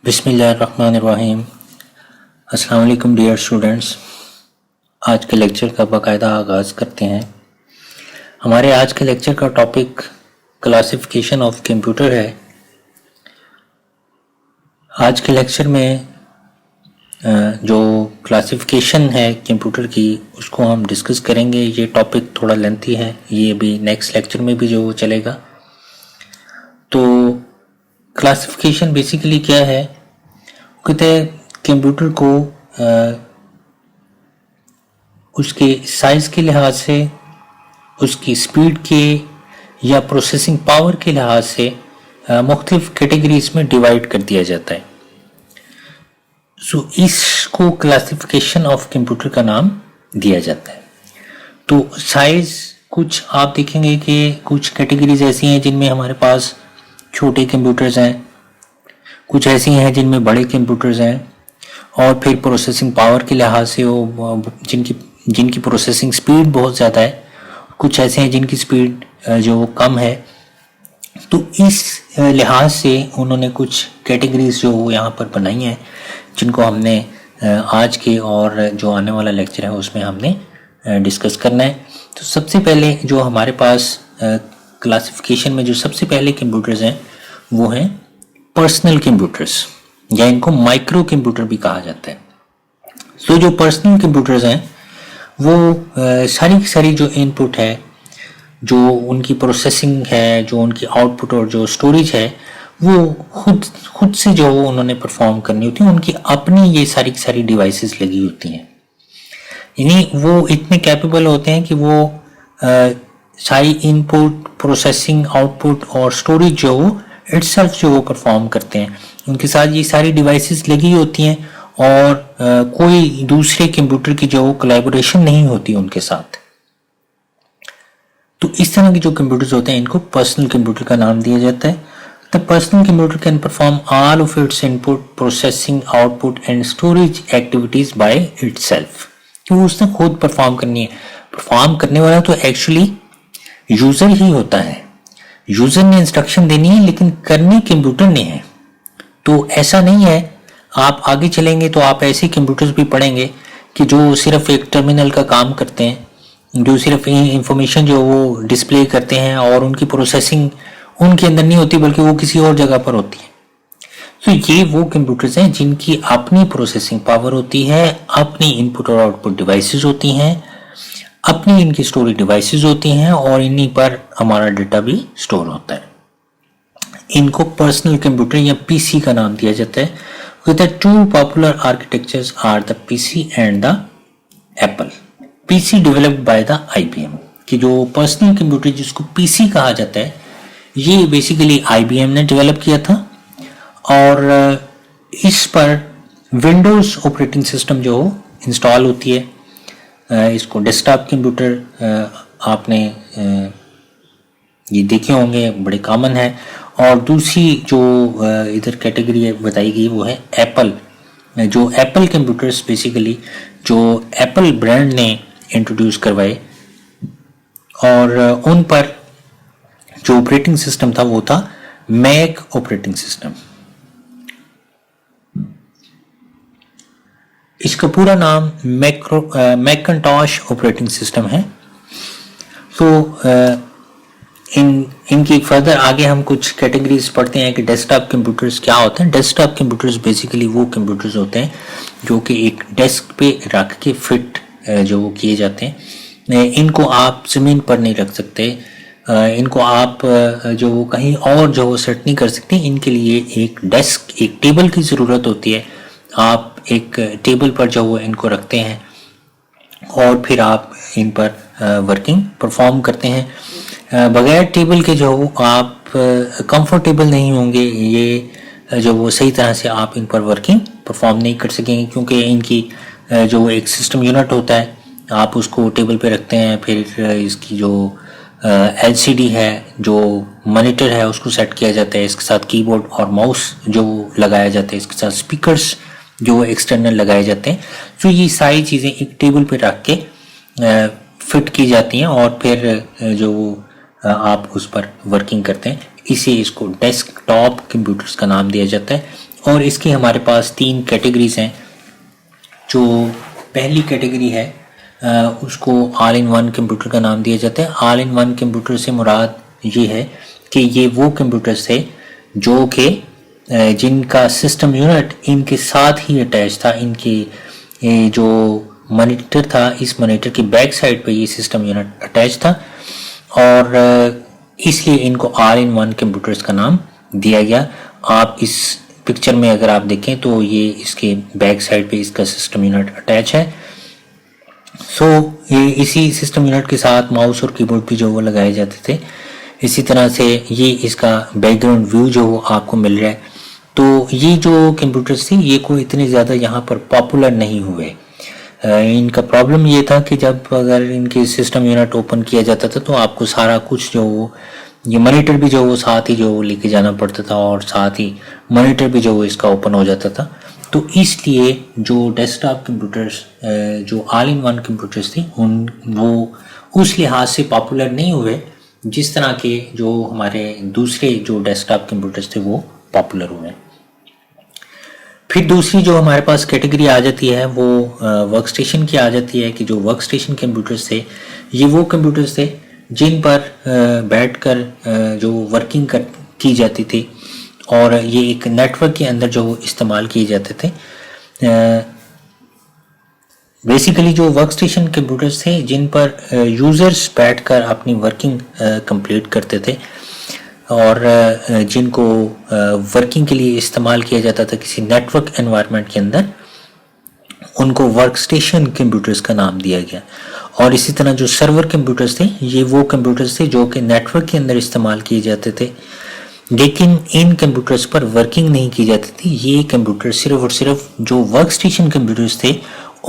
बिस्मिल्लाहिर्रहमानिर्रहीम। अस्सलाम वालेकुम डियर स्टूडेंट्स। आज के लेक्चर का बाकायदा आगाज़ करते हैं। हमारे आज के लेक्चर का टॉपिक क्लासिफिकेशन ऑफ कंप्यूटर है। आज के लेक्चर में जो क्लासिफिकेशन है कंप्यूटर की उसको हम डिस्कस करेंगे। ये टॉपिक थोड़ा लेंथी है, ये भी नेक्स्ट लेक्चर में भी जो चलेगा। तो क्लासिफिकेशन बेसिकली क्या है, कहते हैं कंप्यूटर को उसके साइज के लिहाज से, उसकी स्पीड के या प्रोसेसिंग पावर के लिहाज से मुख्तलिफ कैटेगरीज में डिवाइड कर दिया जाता है। सो इसको क्लासिफिकेशन ऑफ कंप्यूटर का नाम दिया जाता है। तो साइज कुछ आप देखेंगे कि कुछ कैटेगरीज ऐसी हैं जिनमें हमारे पास छोटे कंप्यूटर्स हैं, कुछ ऐसी हैं जिनमें बड़े कंप्यूटर्स हैं, और फिर प्रोसेसिंग पावर के लिहाज से वो जिनकी प्रोसेसिंग स्पीड बहुत ज़्यादा है, कुछ ऐसे हैं जिनकी स्पीड जो कम है। तो इस लिहाज से उन्होंने कुछ कैटेगरीज जो यहाँ पर बनाई हैं, जिनको हमने आज के और जो आने वाला लेक्चर है उसमें हमने डिस्कस करना है। तो सबसे पहले जो हमारे पास क्लासिफिकेशन में जो सबसे पहले कंप्यूटर्स हैं वो हैं पर्सनल कंप्यूटर्स, या इनको माइक्रो कंप्यूटर भी कहा जाता है। तो जो पर्सनल कंप्यूटर्स हैं वो सारी की सारी जो इनपुट है, जो उनकी प्रोसेसिंग है, जो उनकी आउटपुट और जो स्टोरेज है, वो खुद से जो उन्होंने परफॉर्म करनी होती है। उनकी अपनी ये सारी की सारी डिवाइसेस लगी होती हैं, यानी वो इतने कैपेबल होते हैं कि वो सारी इनपुट, प्रोसेसिंग, आउटपुट और स्टोरेज जो इटसेल्फ जो वो परफॉर्म करते हैं। उनके साथ ये सारी डिवाइसेस लगी होती हैं और कोई दूसरे कंप्यूटर की जो कोलैबोरेशन नहीं होती उनके साथ। तो इस तरह के जो कंप्यूटर्स होते हैं इनको पर्सनल कंप्यूटर का नाम दिया जाता है। The personal computer can perform all of its input, processing, output and storage activities by itself. कि वो उसने खुद परफॉर्म करनी है। परफॉर्म करने वाला तो एक्चुअली यूजर ही होता है। यूजर ने इंस्ट्रक्शन देनी है, लेकिन करनी कंप्यूटर ने है। तो ऐसा नहीं है, आप आगे चलेंगे तो आप ऐसे कंप्यूटर्स भी पढ़ेंगे कि जो सिर्फ एक टर्मिनल का काम करते हैं, जो सिर्फ इंफॉर्मेशन जो वो डिस्प्ले करते हैं और उनकी प्रोसेसिंग उनके अंदर नहीं होती बल्कि वो किसी और जगह पर होती है। तो ये वो कंप्यूटर्स हैं जिनकी अपनी प्रोसेसिंग पावर होती है, अपनी इनपुट और आउटपुट डिवाइसेस होती हैं, अपनी इनकी स्टोरेज डिवाइसेस होती हैं और इन्हीं पर हमारा डेटा भी स्टोर होता है। इनको पर्सनल कंप्यूटर या पीसी का नाम दिया जाता है। With the two popular architectures are the PC and the Apple. PC developed by the IBM. कि जो पर्सनल कंप्यूटर जिसको पीसी कहा जाता है, ये बेसिकली IBM ने डेवलप किया था और इस पर विंडोज ऑपरेटिंग सिस्टम जो इंस्टॉल होती है। इसको डेस्कटॉप कंप्यूटर आपने ये देखे होंगे, बड़े कॉमन है। और दूसरी जो इधर कैटेगरी बताई गई वो है एप्पल। जो एप्पल कंप्यूटर्स बेसिकली जो एप्पल ब्रांड ने इंट्रोड्यूस करवाए और उन पर जो ऑपरेटिंग सिस्टम था वो था मैक ऑपरेटिंग सिस्टम। इसका पूरा नाम मैकिन्टॉश ऑपरेटिंग सिस्टम है। तो इनकी फर्दर आगे हम कुछ कैटेगरीज पढ़ते हैं कि डेस्कटॉप कंप्यूटर्स क्या होते हैं। डेस्कटॉप कंप्यूटर्स बेसिकली वो कंप्यूटर्स होते हैं जो कि एक डेस्क पे रख के फिट जो वो किए जाते हैं। इनको आप ज़मीन पर नहीं रख सकते, इनको आप जो वो कहीं और जो वो सेट नहीं कर सकते। इनके लिए एक डेस्क, एक टेबल की ज़रूरत होती है। आप एक टेबल पर जो वो इनको रखते हैं और फिर आप इन पर वर्किंग परफॉर्म करते हैं। बगैर टेबल के जो आप कंफर्टेबल नहीं होंगे, ये जो वो सही तरह से आप इन पर वर्किंग परफॉर्म नहीं कर सकेंगे, क्योंकि इनकी जो एक सिस्टम यूनिट होता है, आप उसको टेबल पे रखते हैं, फिर इसकी जो LCD है, जो मॉनिटर है, उसको सेट किया जाता है। इसके साथ कीबोर्ड और माउस जो लगाया जाता है, इसके साथ स्पीकर्स जो एक्सटर्नल लगाए जाते हैं। तो ये सारी चीज़ें एक टेबल पे रख के फिट की जाती हैं और फिर जो आप उस पर वर्किंग करते हैं। इसको डेस्कटॉप कंप्यूटर्स का नाम दिया जाता है। और इसकी हमारे पास 3 कैटेगरीज हैं। जो पहली कैटेगरी है उसको ऑल इन वन कंप्यूटर का नाम दिया जाता है। ऑल इन वन कंप्यूटर से मुराद ये है कि ये वो कंप्यूटर्स थे जो कि जिनका सिस्टम यूनिट इनके साथ ही अटैच था। इनके जो मॉनिटर था, इस मॉनिटर की बैक साइड पे ये सिस्टम यूनिट अटैच था और इसलिए इनको ऑल इन वन कंप्यूटर्स का नाम दिया गया। आप इस पिक्चर में अगर आप देखें तो ये इसके बैक साइड पे इसका सिस्टम यूनिट अटैच है। ये इसी सिस्टम यूनिट के साथ माउस और कीबोर्ड भी जो वो लगाए जाते थे। इसी तरह से ये इसका बैकग्राउंड व्यू जो आपको मिल रहा है। तो ये जो कंप्यूटर्स थे ये कोई इतने ज़्यादा यहाँ पर पॉपुलर नहीं हुए। इनका प्रॉब्लम ये था कि जब अगर इनके सिस्टम यूनिट ओपन किया जाता था तो आपको सारा कुछ जो वो ये मॉनिटर भी जो वो साथ ही जो लेके जाना पड़ता था और साथ ही मॉनिटर भी जो इसका ओपन हो जाता था। तो इसलिए जो डेस्कटॉप कंप्यूटर्स जो ऑल इन वन कंप्यूटर्स थे वो उस लिहाज से पॉपुलर नहीं हुए जिस तरह के जो हमारे दूसरे जो डेस्कटॉप कंप्यूटर्स थे वो पॉपुलर हुए। फिर दूसरी जो हमारे पास कैटेगरी आ जाती है वो वर्क स्टेशन की आ जाती है कि जो वर्क स्टेशन कंप्यूटर्स थे ये वो कंप्यूटर्स थे जिन पर बैठकर जो वर्किंग की जाती थी और ये एक नेटवर्क के अंदर जो इस्तेमाल किए जाते थे। बेसिकली जो वर्क स्टेशन कंप्यूटर्स थे जिन पर यूज़र्स बैठकर अपनी वर्किंग कंप्लीट करते थे और जिनको वर्किंग के लिए इस्तेमाल किया जाता था किसी नेटवर्क एनवायरनमेंट के अंदर, उनको वर्क स्टेशन कंप्यूटर्स का नाम दिया गया। और इसी तरह जो सर्वर कंप्यूटर्स थे ये वो कंप्यूटर्स थे जो कि नेटवर्क के अंदर इस्तेमाल किए जाते थे, लेकिन इन कंप्यूटर्स पर वर्किंग नहीं की जाती थी। ये कंप्यूटर सिर्फ और सिर्फ जो वर्क स्टेशन कंप्यूटर्स थे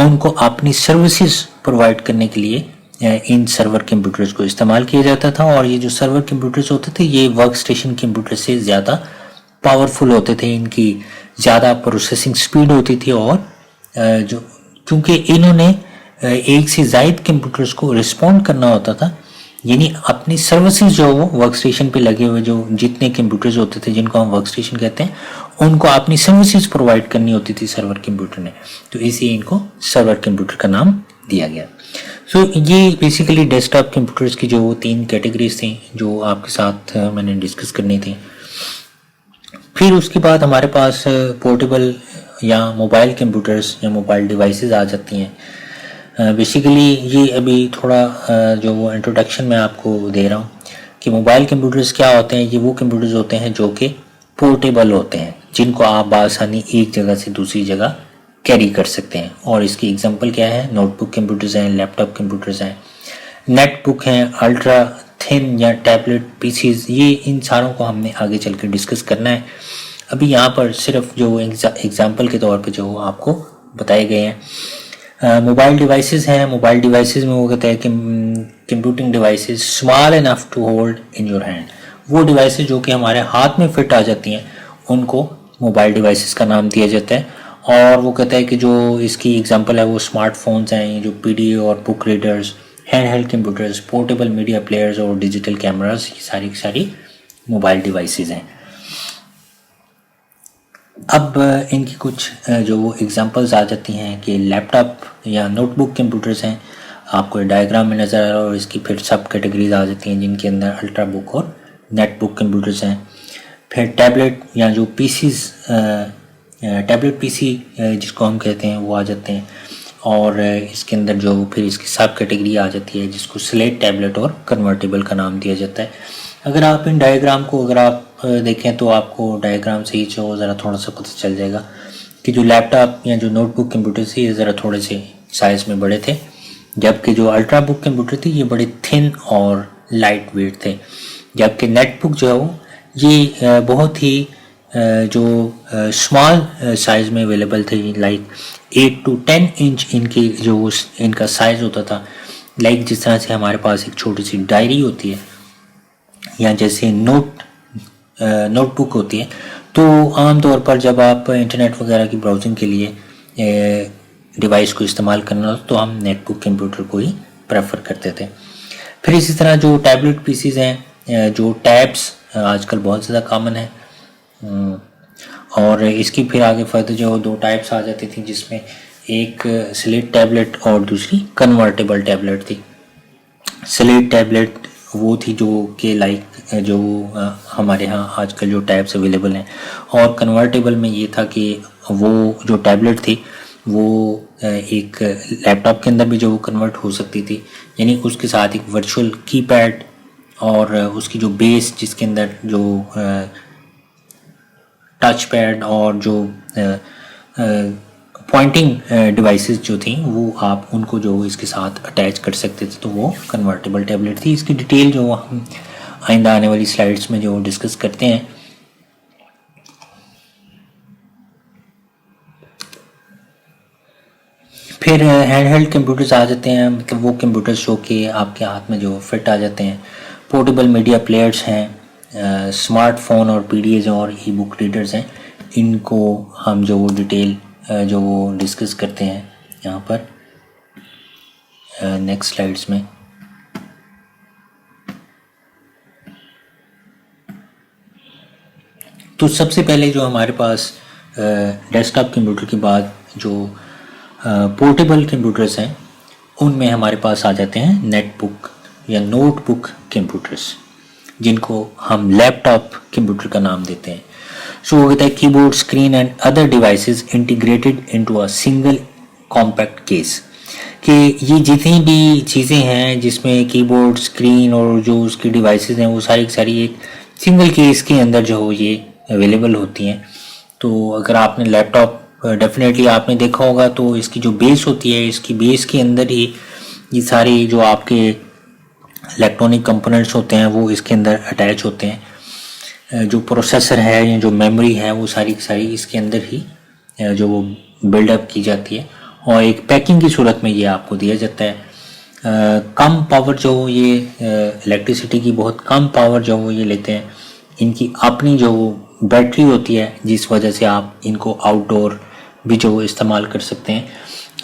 उनको अपनी सर्विसेज प्रोवाइड करने के लिए इन सर्वर कंप्यूटर्स को इस्तेमाल किया जाता था। और ये जो सर्वर कंप्यूटर्स होते थे ये वर्क स्टेशन कंप्यूटर से ज़्यादा पावरफुल होते थे, इनकी ज़्यादा प्रोसेसिंग स्पीड होती थी और जो क्योंकि इन्होंने एक से ज़ायद कंप्यूटर्स को रिस्पॉन्ड करना होता था, यानी अपनी सर्विसेज जो वो वर्क स्टेशन पे लगे हुए जो जितने कंप्यूटर्स होते थे जिनको हम वर्क स्टेशन कहते हैं उनको अपनी सर्विसेज प्रोवाइड करनी होती थी सर्वर कंप्यूटर ने, तो इसीलिए इनको सर्वर कंप्यूटर का नाम दिया गया। ये बेसिकली डेस्कटॉप कंप्यूटर्स की जो 3 कैटेगरीज थी जो आपके साथ मैंने डिस्कस करनी थी। फिर उसके बाद हमारे पास पोर्टेबल या मोबाइल कंप्यूटर्स या मोबाइल डिवाइसेस आ जाती हैं। बेसिकली ये अभी थोड़ा जो वो इंट्रोडक्शन मैं आपको दे रहा हूँ कि मोबाइल कंप्यूटर्स क्या होते हैं। ये वो कंप्यूटर्स होते हैं जो कि पोर्टेबल होते हैं, जिनको आप बआसानी एक जगह से दूसरी जगह कैरी कर सकते हैं। और इसकी एग्जांपल क्या है, नोटबुक कंप्यूटर्स हैं, लैपटॉप कंप्यूटर्स हैं, नेटबुक हैं, अल्ट्रा थिन या टैबलेट पीसीज, ये इन सारों को हमने आगे चल कर डिस्कस करना है। अभी यहाँ पर सिर्फ जो एग्जांपल के तौर पे जो आपको बताए गए हैं। मोबाइल डिवाइसेस हैं, मोबाइल डिवाइसेस में वो कहते हैं कि computing devices small enough to hold in your hand, वो डिवाइसेस जो कि हमारे हाथ में फिट आ जाती हैं उनको मोबाइल डिवाइसेस का नाम दिया जाता है। और वो कहता है कि जो इसकी एग्जांपल है वो स्मार्टफोन्स हैं, जो पीडीए और book readers, handheld computers, portable media players और डिजिटल कैमरास, ये सारी की सारी मोबाइल डिवाइसेस हैं। अब इनकी कुछ जो एग्जांपल्स आ जाती हैं कि लैपटॉप या नोटबुक कंप्यूटर्स हैं, आपको डायग्राम में नज़र आ रहा है, और इसकी फिर सब कैटेगरीज आ जाती हैं जिनके अंदर अल्ट्रा बुक और नेटबुक कंप्यूटर्स हैं। फिर टैबलेट या जो पीसीज, टैबलेट पीसी जिसको हम कहते हैं वो आ जाते हैं। और इसके अंदर जो फिर इसकी सब कैटेगरी आ जाती है जिसको स्लेट, टैबलेट और कन्वर्टेबल का नाम दिया जाता है। अगर आप इन डायग्राम को अगर आप देखें तो आपको डायग्राम से ही जो ज़रा थोड़ा सा पता चल जाएगा कि जो लैपटॉप या जो नोटबुक कंप्यूटर थे ये ज़रा थोड़े से साइज़ में बड़े थे, जबकि जो अल्ट्रा बुक कंप्यूटर थी ये बड़े थिन और लाइट वेट थे। जबकि नेटबुक जो है वो ये बहुत ही जो स्मॉल साइज़ में अवेलेबल थे, लाइक 8 to 10 इंच इनकी जो इनका साइज़ होता था। लाइक जिस तरह से हमारे पास एक छोटी सी डायरी होती है या जैसे नोटबुक होती है, तो आमतौर पर जब आप इंटरनेट वगैरह की ब्राउजिंग के लिए डिवाइस को इस्तेमाल करना हो तो हम नेटबुक कंप्यूटर को ही प्रेफर करते थे। फिर इसी तरह जो टैबलेट पीसीज हैं, जो टैब्स आजकल बहुत ज़्यादा कॉमन है, और इसकी फिर आगे फर्दर जो 2 टाइप्स आ जाती थी, जिसमें एक स्लेट टैबलेट और दूसरी कन्वर्टेबल टैबलेट थी। स्लेट टैबलेट वो थी जो कि लाइक जो हमारे यहाँ आजकल जो टैब्स अवेलेबल हैं, और कन्वर्टेबल में ये था कि वो जो टैबलेट थी वो एक लैपटॉप के अंदर भी जो कन्वर्ट हो सकती थी, यानी उसके साथ एक वर्चुअल कीपैड और उसकी जो बेस जिसके अंदर जो टच पैड और जो पॉइंटिंग डिवाइसेस जो थी वो आप उनको जो इसके साथ अटैच कर सकते थे, तो वो कन्वर्टेबल टैबलेट थी। इसकी डिटेल जो हम आइंदा आने वाली स्लाइड्स में जो डिस्कस करते हैं। फिर हैंडहेल्ड कंप्यूटर्स आ जाते हैं, मतलब वो कंप्यूटर्स जो कि आपके हाथ में जो फिट आ जाते हैं। पोर्टेबल मीडिया प्लेयर्स हैं, स्मार्टफोन और पीडीएस और ई बुक रीडर्स हैं। इनको हम जो डिटेल जो डिस्कस करते हैं यहाँ पर नेक्स्ट स्लाइड्स में। तो सबसे पहले जो हमारे पास डेस्कटॉप कंप्यूटर के बाद जो पोर्टेबल कंप्यूटर्स हैं, उनमें हमारे पास आ जाते हैं नेटबुक या नोटबुक कंप्यूटर्स, जिनको हम लैपटॉप कंप्यूटर का नाम देते हैं। सो वो कहता है keyboard, screen and other devices integrated into a single compact case, कि ये जितनी भी चीज़ें हैं जिसमें कीबोर्ड, स्क्रीन और जो उसकी डिवाइसेस हैं वो सारी की सारी एक सिंगल केस के अंदर जो ये अवेलेबल होती हैं। तो अगर आपने लैपटॉप डेफिनेटली आपने देखा होगा, तो इसकी जो बेस होती है, इसकी बेस के अंदर ही ये सारी जो आपके इलेक्ट्रॉनिक कंपोनेंट्स होते हैं वो इसके अंदर अटैच होते हैं। जो प्रोसेसर है या जो मेमोरी है वो सारी की सारी इसके अंदर ही जो वो बिल्डअप की जाती है, और एक पैकिंग की सूरत में ये आपको दिया जाता है। कम पावर जो ये इलेक्ट्रिसिटी की बहुत कम पावर जो वो ये लेते हैं। इनकी अपनी जो बैटरी होती है, जिस वजह से आप इनको आउटडोर भी जो इस्तेमाल कर सकते हैं,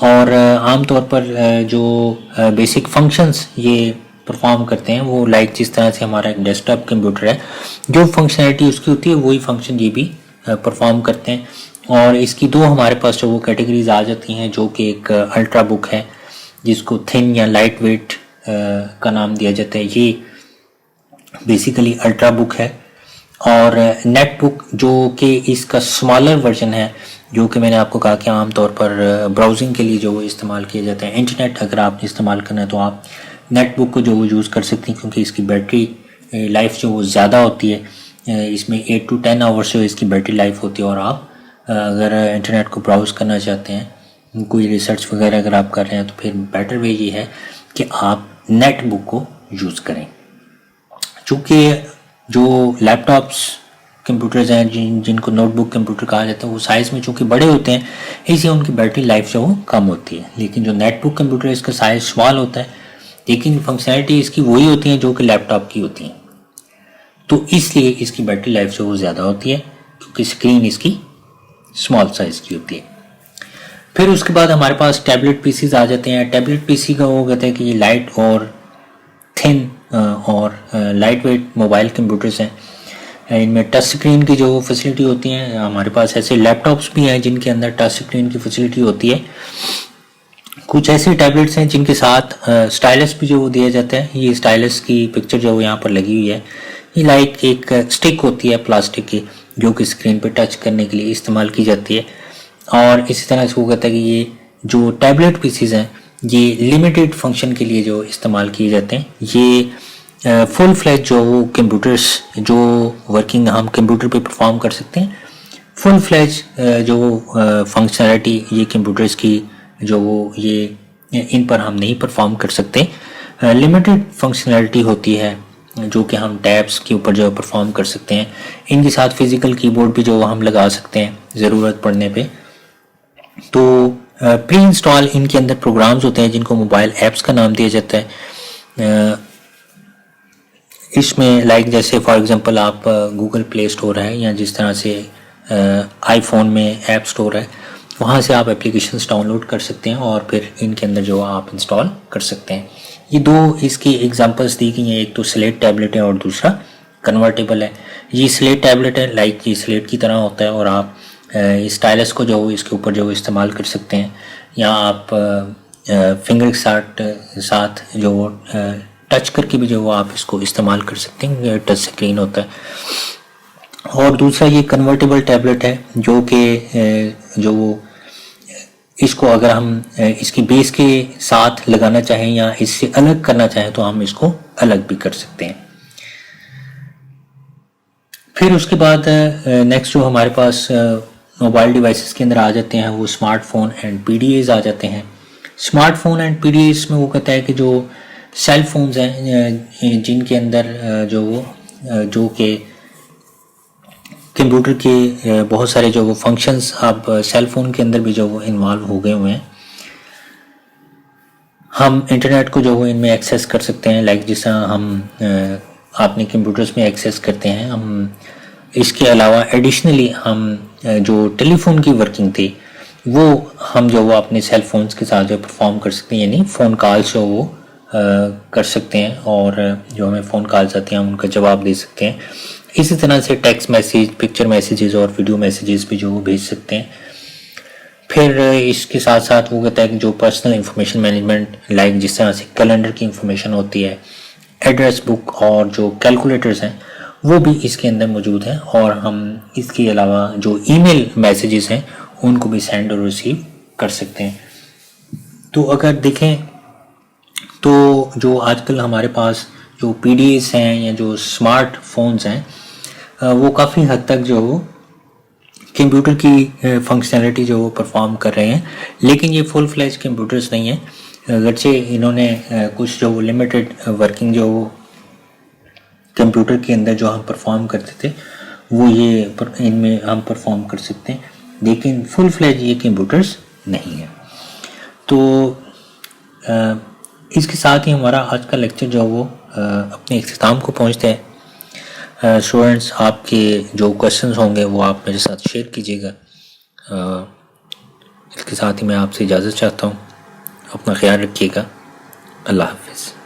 और आमतौर पर जो बेसिक फंक्शंस ये परफॉर्म करते हैं वो लाइक जिस तरह से हमारा एक डेस्कटॉप कंप्यूटर है, जो फंक्शनैलिटी उसकी होती है वही फंक्शन ये भी परफॉर्म करते हैं। और इसकी दो हमारे पास जो वो कैटेगरीज आ जाती हैं, जो कि एक अल्ट्रा बुक है जिसको थिन या लाइट वेट का नाम दिया जाता है, ये बेसिकली अल्ट्रा बुक है। और नेट बुक जो कि इसका स्मॉलर वर्जन है, जो कि मैंने आपको कहा कि आमतौर पर ब्राउजिंग के लिए जो इस्तेमाल किया जाता है। इंटरनेट अगर आपने इस्तेमाल करना है तो आप नेट बुक को जो यूज़ कर सकती हैं, क्योंकि इसकी बैटरी लाइफ जो वो ज़्यादा होती है। इसमें 8 to 10 आवर्स जो इसकी बैटरी लाइफ होती है। और आप अगर इंटरनेट को ब्राउज करना चाहते हैं, कोई रिसर्च वगैरह अगर आप कर रहे हैं, तो फिर बेटर वे ये है कि आप नेट बुक को यूज़ करें। चूँकि जो लैपटॉप्स कंप्यूटर्स हैं जिनको नोटबुक कंप्यूटर कहा जाता है, वो साइज़ में चूँकि बड़े होते हैं, इसलिए उनकी बैटरी लाइफ जो वो कम होती है। लेकिन जो नेटबुक कंप्यूटर है इसका साइज़ स्मॉल होता है, लेकिन फंक्शनैलिटी इसकी वही होती है जो कि लैपटॉप की होती हैं। तो इसलिए इसकी बैटरी लाइफ जो वो ज़्यादा होती है, क्योंकि स्क्रीन इसकी स्मॉल साइज़ की होती है। फिर उसके बाद हमारे पास टैबलेट पीसीज आ जाते हैं। टैबलेट पीसी का वो कहते हैं कि ये लाइट और थिन और लाइट वेट मोबाइल कंप्यूटर्स हैं। इनमें टच स्क्रीन की जो फैसिलिटी होती है, हमारे पास ऐसे लैपटॉप्स भी हैं जिनके अंदर टच स्क्रीन की फैसिलिटी होती है। कुछ ऐसे टैबलेट्स हैं जिनके साथ स्टाइलस भी जो दिया जाता है। ये स्टाइलस की पिक्चर जो यहाँ पर लगी हुई है, ये लाइक एक स्टिक होती है प्लास्टिक की, जो कि स्क्रीन पे टच करने के लिए इस्तेमाल की जाती है। और इसी तरह से वो कहता है कि ये जो टैबलेट पीसीज हैं ये लिमिटेड फंक्शन के लिए जो इस्तेमाल किए जाते हैं। ये फुल फ्लैज जो कंप्यूटर्स जो वर्किंग हम कंप्यूटर पे परफॉर्म कर सकते हैं, फुल फ्लैज जो फंक्शनैलिटी ये कंप्यूटर्स की जो वो ये इन पर हम नहीं परफॉर्म कर सकते। लिमिटेड फंक्शनैलिटी होती है जो कि हम टैब्स के ऊपर जो परफॉर्म कर सकते हैं। इनके साथ फिजिकल कीबोर्ड भी जो हम लगा सकते हैं ज़रूरत पड़ने पे। तो प्री इंस्टॉल इनके अंदर प्रोग्राम्स होते हैं जिनको मोबाइल ऐप्स का नाम दिया जाता है। इसमें लाइक जैसे फॉर एग्जांपल आप गूगल प्ले स्टोर है या जिस तरह से आईफोन में ऐप स्टोर है, वहाँ से आप एप्लीकेशंस डाउनलोड कर सकते हैं और फिर इनके अंदर जो आप इंस्टॉल कर सकते हैं। ये दो इसकी एग्जांपल्स दी गई हैं, एक तो स्लेट टैबलेट है और दूसरा कन्वर्टेबल है। ये स्लेट टैबलेट है, लाइक ये स्लेट की तरह होता है और आप स्टाइलस को जो इसके ऊपर जो इस्तेमाल कर सकते हैं, या आप फिंगर के साथ जो टच करके भी जो आप इसको इस्तेमाल कर सकते हैं, टच स्क्रीन होता है। और दूसरा ये कन्वर्टेबल टैबलेट है जो कि जो इसको अगर हम इसकी बेस के साथ लगाना चाहें या इससे अलग करना चाहें तो हम इसको अलग भी कर सकते हैं। फिर उसके बाद नेक्स्ट जो हमारे पास मोबाइल डिवाइसेस के अंदर आ जाते हैं वो स्मार्टफोन एंड पीडीएज आ जाते हैं। स्मार्टफोन एंड पीडीएज में वो कहता है कि जो सेल फोन्स हैं जिनके अंदर जो कि कंप्यूटर के बहुत सारे जो वो फंक्शंस अब सेल फोन के अंदर भी जो वो इन्वॉल्व हो गए हुए हैं। हम इंटरनेट को जो वो इनमें एक्सेस कर सकते हैं, लाइक जिस तरह हम अपने कंप्यूटर्स में एक्सेस करते हैं। हम इसके अलावा एडिशनली हम जो टेलीफोन की वर्किंग थी वो हम जो वो अपने सेल फोन्स के साथ जो परफॉर्म कर सकते हैं, यानी फ़ोन कॉल्स जो वो कर सकते हैं और जो हमें फ़ोन कॉल्स आती हैं हम उनका जवाब दे सकते हैं। इसी तरह से टेक्स्ट मैसेज, पिक्चर मैसेजेस और वीडियो मैसेजेस भी जो वो भेज सकते हैं। फिर इसके साथ साथ वो कहता है कि जो पर्सनल इंफॉर्मेशन मैनेजमेंट, लाइक जिस तरह से कैलेंडर की इंफॉर्मेशन होती है, एड्रेस बुक और जो कैलकुलेटर्स हैं वो भी इसके अंदर मौजूद हैं। और हम इसके अलावा जो ईमेल मैसेजेस हैं उनको भी सेंड और रिसीव कर सकते हैं। तो अगर देखें तो जो आजकल हमारे पास जो पीडीएस हैं या जो स्मार्टफोन्स हैं वो काफ़ी हद तक जो कंप्यूटर की फंक्शनैलिटी जो वो परफॉर्म कर रहे हैं, लेकिन ये फुल फ्लैश कंप्यूटर्स नहीं हैं। अगरचे इन्होंने कुछ जो लिमिटेड वर्किंग जो कंप्यूटर के अंदर जो हम परफॉर्म करते थे वो ये इनमें हम परफॉर्म कर सकते हैं, लेकिन फुल फ्लैश ये कंप्यूटर्स नहीं हैं। तो इसके साथ ही हमारा आज का लेक्चर जो वो अपने इख्तिताम को पहुंचता है। स्टूडेंट्स, आपके जो क्वेश्चंस होंगे वो आप मेरे साथ शेयर कीजिएगा। इसके साथ ही मैं आपसे इजाज़त चाहता हूँ। अपना ख्याल रखिएगा। अल्लाह हाफ़िज़।